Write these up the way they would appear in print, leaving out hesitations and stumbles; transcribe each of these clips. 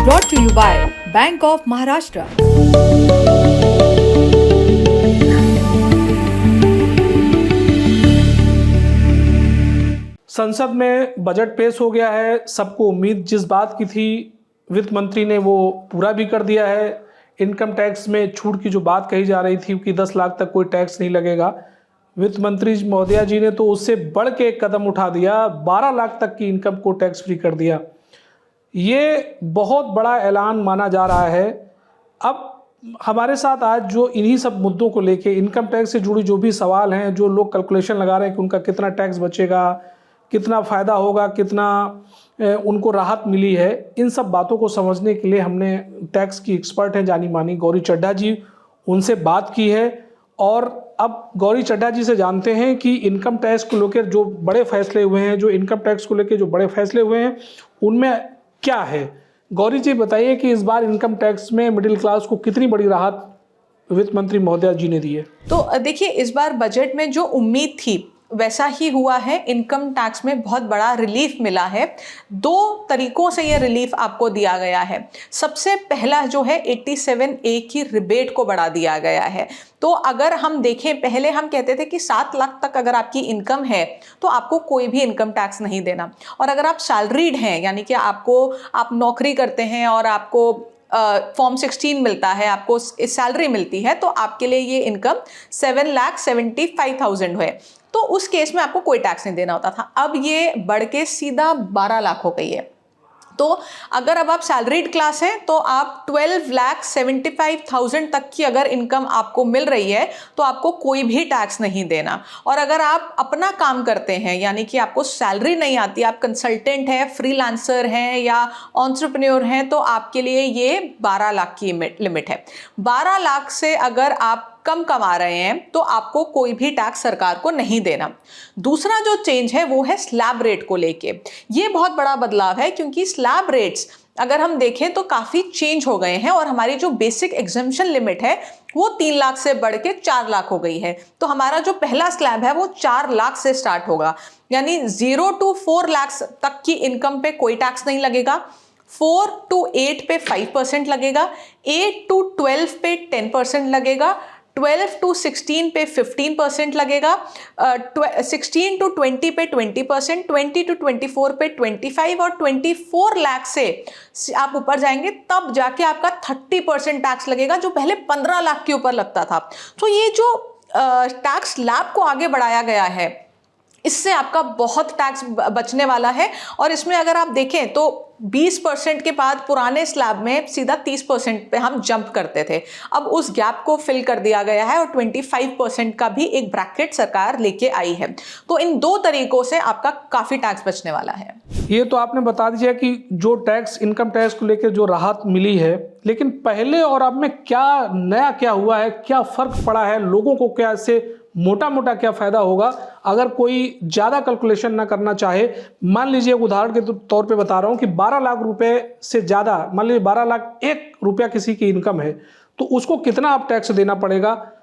brought to you by Bank of Maharashtra. संसद में budget पेश हो गया है। सबको उम्मीद जिस बात की थी वित्त मंत्री ने वो पूरा भी कर दिया है। इनकम टैक्स में छूट की जो बात कही जा रही थी कि 10 लाख तक कोई टैक्स नहीं लगेगा, वित्त मंत्री महोदया जी ने तो उससे बढ़ के एक कदम उठा दिया, 12 लाख तक की इनकम को टैक्स फ्री कर दिया। ये बहुत बड़ा ऐलान माना जा रहा है। अब हमारे साथ आज जो इन्हीं सब मुद्दों को लेके इनकम टैक्स से जुड़ी जो भी सवाल हैं, जो लोग कैलकुलेशन लगा रहे हैं कि उनका कितना टैक्स बचेगा, कितना फ़ायदा होगा, कितना उनको राहत मिली है, इन सब बातों को समझने के लिए हमने टैक्स की एक्सपर्ट हैं जानी मानी गौरी चड्ढा जी, उनसे बात की है। और अब गौरी चड्ढा जी से जानते हैं कि इनकम टैक्स को लेकर जो बड़े फैसले हुए हैं, जो इनकम टैक्स को लेकर जो बड़े फैसले हुए हैं उनमें क्या है। गौरी जी बताइए कि इस बार इनकम टैक्स में मिडिल क्लास को कितनी बड़ी राहत वित्त मंत्री महोदया जी ने दी है। तो देखिए, इस बार बजट में जो उम्मीद थी वैसा ही हुआ है। इनकम टैक्स में बहुत बड़ा रिलीफ मिला है। दो तरीकों से ये रिलीफ आपको दिया गया है। सबसे पहला जो है 87A की रिबेट को बढ़ा दिया गया है। तो अगर हम देखें, पहले हम कहते थे कि 7 लाख तक अगर आपकी इनकम है तो आपको कोई भी इनकम टैक्स नहीं देना, और अगर आप सैलरीड हैं यानी कि आप नौकरी करते हैं और आपको फॉर्म 16 मिलता है, आपको सैलरी मिलती है, तो आपके लिए ये इनकम 7,75,000 है, तो उस केस में आपको कोई टैक्स नहीं देना होता था। अब ये बढ़ के सीधा 12 लाख हो गई है। तो अगर अब आप सैलरीड क्लास हैं तो आप 12,75,000 तक की अगर इनकम आपको मिल रही है तो आपको कोई भी टैक्स नहीं देना। और अगर आप अपना काम करते हैं यानी कि आपको सैलरी नहीं आती, आप कंसल्टेंट हैं, फ्रीलांसर हैं या एंटरप्रेन्योर हैं, तो आपके लिए ये 12 लाख की लिमिट है। 12 लाख से अगर आप कम कमा रहे हैं तो आपको कोई भी टैक्स सरकार को नहीं देना। दूसरा जो चेंज है वो है स्लैब रेट को लेके। ये बहुत बड़ा बदलाव है क्योंकि स्लैब रेट्स अगर हम देखें तो काफ़ी चेंज हो गए हैं और हमारी जो बेसिक एग्जम्पशन लिमिट है वो 3 लाख से बढ़ के 4 लाख हो गई है। तो हमारा जो पहला स्लैब है वो 4 लाख से स्टार्ट होगा, यानी 0 to 4 लाख तक की इनकम पे कोई टैक्स नहीं लगेगा, 4 to 8 पे 5% लगेगा, 8 to 12 पे 10% लगेगा, 12 to 16 पे 15% लगेगा, 16 to 20 पे 20%, 20 to 24 पे 25% और 24 लाख से आप ऊपर जाएंगे तब जाके आपका 30% टैक्स लगेगा, जो पहले 15 लाख के ऊपर लगता था। तो ये जो टैक्स स्लैब को आगे बढ़ाया गया है, इससे आपका बहुत टैक्स बचने वाला है। और इसमें अगर आप देखें तो 20% के बाद पुराने स्लैब में सीधा 30% पे हम जंप करते थे। अब उस गैप को फिल कर दिया गया है और 25% का भी एक ब्रैकेट सरकार लेके आई है। तो इन दो तरीकों से आपका काफ़ी टैक्स बचने वाला है। ये तो आपने बता दीजिए कि जो टैक्स इनकम टैक्स को लेकर जो राहत मिली है, लेकिन पहले और अब में क्या नया क्या हुआ है, क्या फ़र्क पड़ा है, लोगों को क्या इससे मोटा मोटा क्या फ़ायदा होगा अगर कोई ज़्यादा कैलकुलेशन ना करना चाहे। मान लीजिए उदाहरण के तौर पे बता रहा हूँ कि 12 लाख रुपए से ज़्यादा, मान लीजिए 12 लाख 1 रुपया किसी की इनकम है, तो उसको कितना आप टैक्स देना पड़ेगा।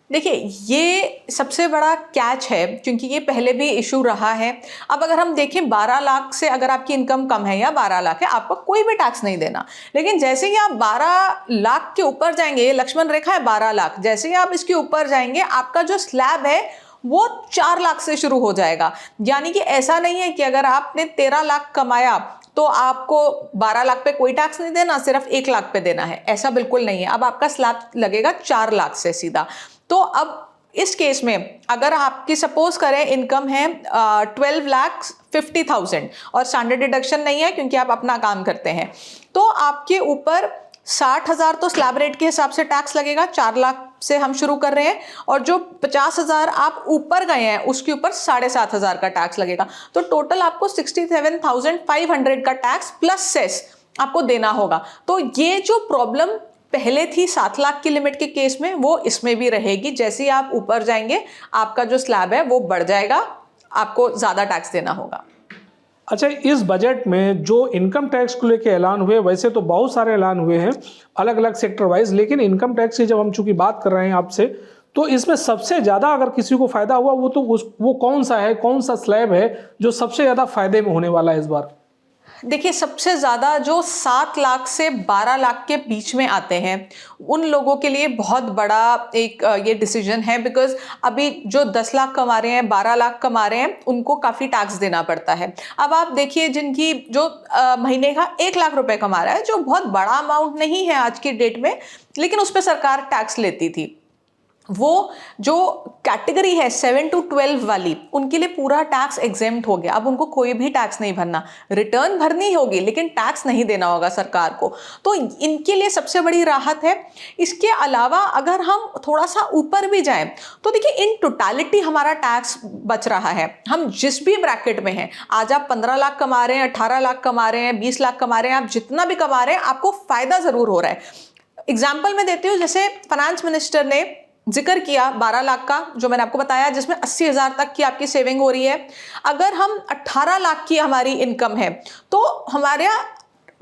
देखिए, ये सबसे बड़ा कैच है क्योंकि ये पहले भी इशू रहा है। अब अगर हम देखें 12 लाख से अगर आपकी इनकम कम है या 12 लाख है, आपको कोई भी टैक्स नहीं देना। लेकिन जैसे ही आप 12 लाख के ऊपर जाएंगे, ये लक्ष्मण रेखा है 12 लाख, जैसे ही आप इसके ऊपर जाएंगे आपका जो स्लैब है वो 4 लाख से शुरू हो जाएगा। यानी कि ऐसा नहीं है कि अगर आपने 13 लाख कमाया तो आपको 12 लाख पे कोई टैक्स नहीं देना, सिर्फ 1 लाख पे देना है, ऐसा बिल्कुल नहीं है। अब आपका स्लैब लगेगा 4 लाख से सीधा। तो अब इस केस में अगर आपकी सपोज करें इनकम है 12,50,000 और स्टैंडर्ड डिडक्शन नहीं है क्योंकि आप अपना काम करते हैं, तो आपके ऊपर 60,000 तो स्लैब रेट के हिसाब से टैक्स लगेगा। 4 लाख से हम शुरू कर रहे हैं और जो 50,000 आप ऊपर गए हैं उसके ऊपर 7,500 का टैक्स लगेगा। तो टोटल आपको 67,500 का टैक्स प्लस सेस आपको देना होगा। तो ये जो प्रॉब्लम पहले थी 7 लाख की लिमिट के केस में, वो इसमें भी रहेगी। जैसे ही आप ऊपर जाएंगे आपका जो स्लैब है वो बढ़ जाएगा, आपको ज़्यादा टैक्स देना होगा। अच्छा, इस बजट में जो इनकम टैक्स को लेकर ऐलान हुए, वैसे तो बहुत सारे ऐलान हुए हैं अलग अलग सेक्टर वाइज, लेकिन इनकम टैक्स की जब हम चूंकि बात कर रहे हैं आपसे, तो इसमें सबसे ज़्यादा अगर किसी को फ़ायदा हुआ वो कौन सा है, कौन सा स्लैब है जो सबसे ज़्यादा फायदे में होने वाला है इस बार। देखिए, सबसे ज़्यादा जो 7 लाख से 12 लाख के बीच में आते हैं उन लोगों के लिए बहुत बड़ा एक ये डिसीजन है, बिकॉज अभी जो 10 लाख कमा रहे हैं, 12 लाख कमा रहे हैं, उनको काफ़ी टैक्स देना पड़ता है। अब आप देखिए, जिनकी जो महीने का 1 लाख रुपए कमा रहा है, जो बहुत बड़ा अमाउंट नहीं है आज की डेट में, लेकिन उस पर सरकार टैक्स लेती थी। वो जो कैटेगरी है 7 to 12 वाली, उनके लिए पूरा टैक्स एग्जेम्प्ट हो गया। अब उनको कोई भी टैक्स नहीं भरना, रिटर्न भरनी होगी लेकिन टैक्स नहीं देना होगा सरकार को। तो इनके लिए सबसे बड़ी राहत है। इसके अलावा अगर हम थोड़ा सा ऊपर भी जाएं तो देखिए, इन टोटालिटी हमारा टैक्स बच रहा है। हम जिस भी ब्रैकेट में हैं, आज आप 15 लाख कमा रहे हैं, 18 लाख कमा रहे हैं, 20 लाख कमा रहे हैं, आप जितना भी कमा रहे हैं, आपको फायदा जरूर हो रहा है। एग्जाम्पल मैं देती हूँ, जैसे फाइनेंस मिनिस्टर ने जिक्र किया 12 लाख का, जो मैंने आपको बताया, जिसमें 80,000 तक की आपकी सेविंग हो रही है। अगर हम 18 लाख की हमारी इनकम है तो हमारे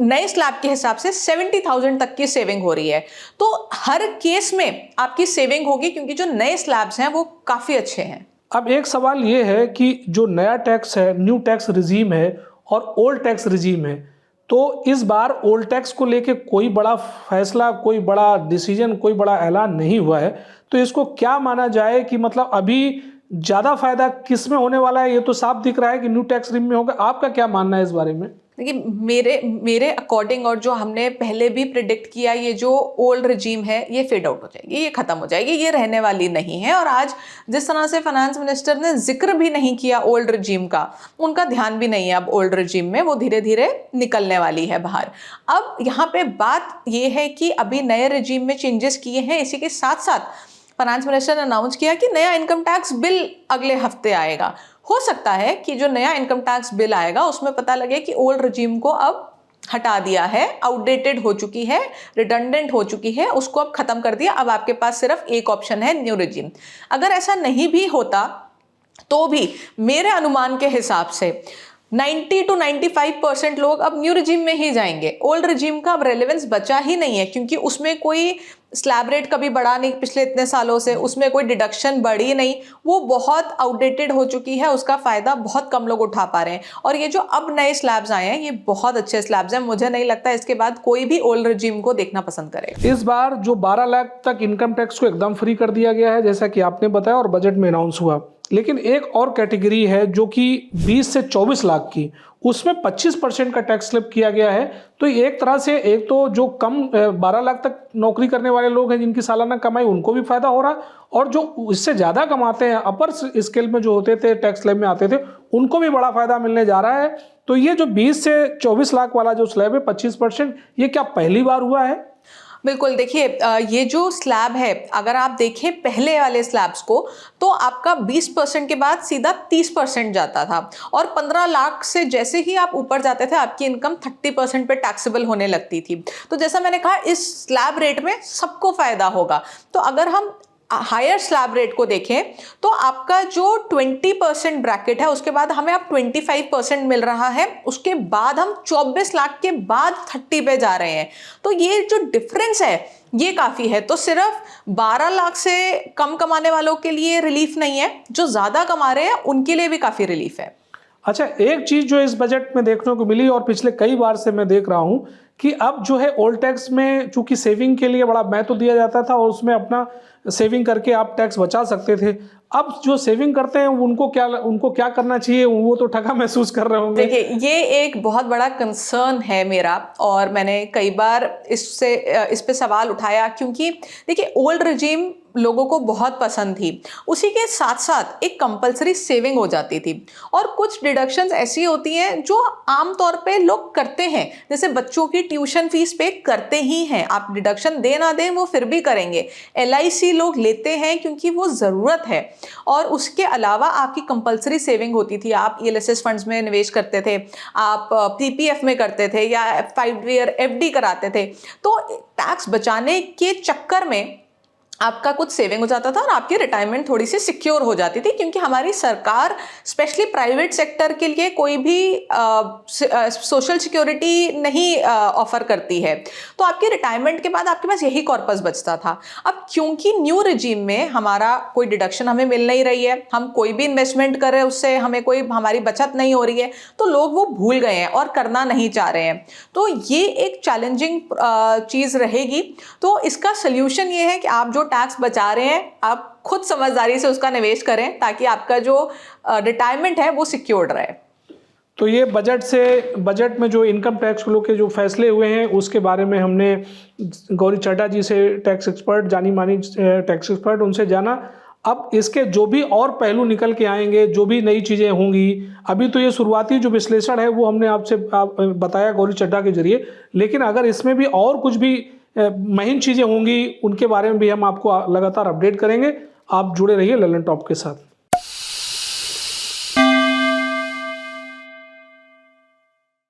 नए स्लैब के हिसाब से 70,000 तक की सेविंग हो रही है। तो हर केस में आपकी सेविंग होगी, क्योंकि जो नए स्लैब्स हैं वो काफ़ी अच्छे हैं। अब एक सवाल ये है कि जो नया टैक्स है, न्यू टैक्स रिजीम है और ओल्ड टैक्स रिजीम है, तो इस बार ओल्ड टैक्स को लेके कोई बड़ा फैसला, कोई बड़ा डिसीजन, कोई बड़ा ऐलान नहीं हुआ है। तो इसको क्या माना जाए कि मतलब अभी ज़्यादा फायदा किस में होने वाला है? ये तो साफ दिख रहा है कि न्यू टैक्स रिजीम में होगा। आपका क्या मानना है इस बारे में? देखिए, मेरे अकॉर्डिंग, और जो हमने पहले भी प्रिडिक्ट किया, ये जो ओल्ड रिजीम है ये फेड आउट हो जाएगी, ये खत्म हो जाएगी, ये रहने वाली नहीं है। और आज जिस तरह से फाइनेंस मिनिस्टर ने जिक्र भी नहीं किया ओल्ड रिजीम का, उनका ध्यान भी नहीं है अब ओल्ड रिजीम में, वो धीरे धीरे निकलने वाली है बाहर। अब यहाँ पे बात ये है कि अभी नए रिजीम में चेंजेस किए हैं, इसी के साथ साथ फाइनेंस मिनिस्टर ने अनाउंस किया कि नया इनकम टैक्स बिल अगले हफ्ते आएगा। हो सकता है कि जो नया इनकम टैक्स बिल आएगा उसमें पता लगे कि ओल्ड रिजीम को अब हटा दिया है, आउटडेटेड हो चुकी है, रिडंडेंट हो चुकी है, उसको अब खत्म कर दिया। अब आपके पास सिर्फ एक ऑप्शन है, न्यू रिजीम। अगर ऐसा नहीं भी होता तो भी मेरे अनुमान के हिसाब से 90 to 95% लोग अब न्यू रिजीम में ही जाएंगे। ओल्ड रिजीम का अब रेलेवेंस बचा ही नहीं है, क्योंकि उसमें कोई स्लैब रेट कभी बढ़ा नहीं पिछले इतने सालों से, उसमें कोई डिडक्शन बढ़ी नहीं, वो बहुत आउटडेटेड हो चुकी है, उसका फ़ायदा बहुत कम लोग उठा पा रहे हैं। और ये जो अब नए स्लैब्स आए हैं, ये बहुत अच्छे स्लैब्स हैं। मुझे नहीं लगता इसके बाद कोई भी ओल्ड रिजीम को देखना पसंद करेगा। इस बार जो 12 लाख तक इनकम टैक्स को एकदम फ्री कर दिया गया है, जैसा कि आपने बताया और बजट में अनाउंस हुआ, लेकिन एक और कैटेगरी है जो कि 20 से 24 लाख की, उसमें 25% का टैक्स स्लैब किया गया है। तो एक तरह से एक तो जो कम 12 लाख तक नौकरी करने वाले लोग हैं, जिनकी सालाना कमाई, उनको भी फायदा हो रहा है, और जो इससे ज़्यादा कमाते हैं, अपर स्केल में जो होते थे, टैक्स स्लैब में आते थे, उनको भी बड़ा फायदा मिलने जा रहा है। तो ये जो 20 से 24 लाख वाला जो स्लैब है 25%, ये क्या पहली बार हुआ है? बिल्कुल। देखिए, ये जो स्लैब है, अगर आप देखें पहले वाले स्लैब्स को, तो आपका 20% के बाद सीधा 30% जाता था, और 15 लाख से जैसे ही आप ऊपर जाते थे, आपकी इनकम 30% पे टैक्सेबल होने लगती थी। तो जैसा मैंने कहा, इस स्लैब रेट में सबको फायदा होगा। तो अगर हम हायर स्लैब रेट को देखें तो आपका जो 20% ब्रैकेट है, उसके बाद हमें अब 25% मिल रहा है, उसके बाद हम 24 लाख के बाद 30 पे जा रहे हैं। तो ये जो डिफरेंस है ये काफ़ी है। तो सिर्फ 12 लाख से कम कमाने वालों के लिए रिलीफ नहीं है, जो ज़्यादा कमा रहे हैं उनके लिए भी काफ़ी रिलीफ है। अच्छा, एक चीज़ जो इस बजट में देखने को मिली, और पिछले कई बार से मैं देख रहा हूँ, कि अब जो है ओल्ड टैक्स में चूंकि सेविंग के लिए बड़ा महत्व दिया जाता था, और उसमें अपना सेविंग करके आप टैक्स बचा सकते थे। अब जो सेविंग करते हैं उनको क्या करना चाहिए? वो तो ठगा महसूस कर रहे होंगे। देखिए, ये एक बहुत बड़ा कंसर्न है मेरा, और मैंने कई बार इस पे सवाल उठाया, क्योंकि देखिए, ओल्ड रिजीम लोगों को बहुत पसंद थी, उसी के साथ साथ एक कंपलसरी सेविंग हो जाती थी, और कुछ डिडक्शंस ऐसी होती हैं जो आमतौर पे लोग करते हैं, जैसे बच्चों की ट्यूशन फीस पे करते ही हैं, आप डिडक्शन दे ना दें वो फिर भी करेंगे। LIC लोग लेते हैं क्योंकि वो ज़रूरत है, और उसके अलावा आपकी कंपलसरी सेविंग होती थी, आप ELSS फंड्स में निवेश करते थे, आप PPF में करते थे, या 5 ईयर FD कराते थे। तो टैक्स बचाने के चक्कर में आपका कुछ सेविंग हो जाता था और आपकी रिटायरमेंट थोड़ी सी सिक्योर हो जाती थी, क्योंकि हमारी सरकार स्पेशली प्राइवेट सेक्टर के लिए कोई भी सोशल सिक्योरिटी नहीं ऑफर करती है। तो आपकी रिटायरमेंट के बाद आपके पास यही कॉर्पस बचता था। अब क्योंकि न्यू रिजीम में हमारा कोई डिडक्शन हमें मिल नहीं रही है, हम कोई भी इन्वेस्टमेंट कर रहे हैं उससे हमें कोई हमारी बचत नहीं हो रही है, तो लोग वो भूल गए हैं और करना नहीं चाह रहे हैं। तो ये एक चैलेंजिंग चीज़ रहेगी। तो इसका सोल्यूशन ये है कि आप जो टैक्स बचा रहे हैं आप खुद समझदारी से उसका निवेश करें, ताकि आपका जो रिटायरमेंट है वो सिक्योर्ड रहे। तो ये बजट में जो इनकम टैक्स के जो फैसले हुए हैं उसके बारे में हमने गौरी चड्ढा जी से, टैक्स एक्सपर्ट, जानी मानी टैक्स एक्सपर्ट, उनसे जाना। अब इसके जो भी और पहलू निकल के आएंगे, जो भी नई चीज़ें होंगी, अभी तो ये शुरुआती जो विश्लेषण है वो हमने आपसे बताया गौरी चड्ढा के जरिए, लेकिन अगर इसमें भी और कुछ भी महीन चीज़ें होंगी उनके बारे में भी हम आपको लगातार अपडेट करेंगे। आप जुड़े रहिए ललन टॉप के साथ।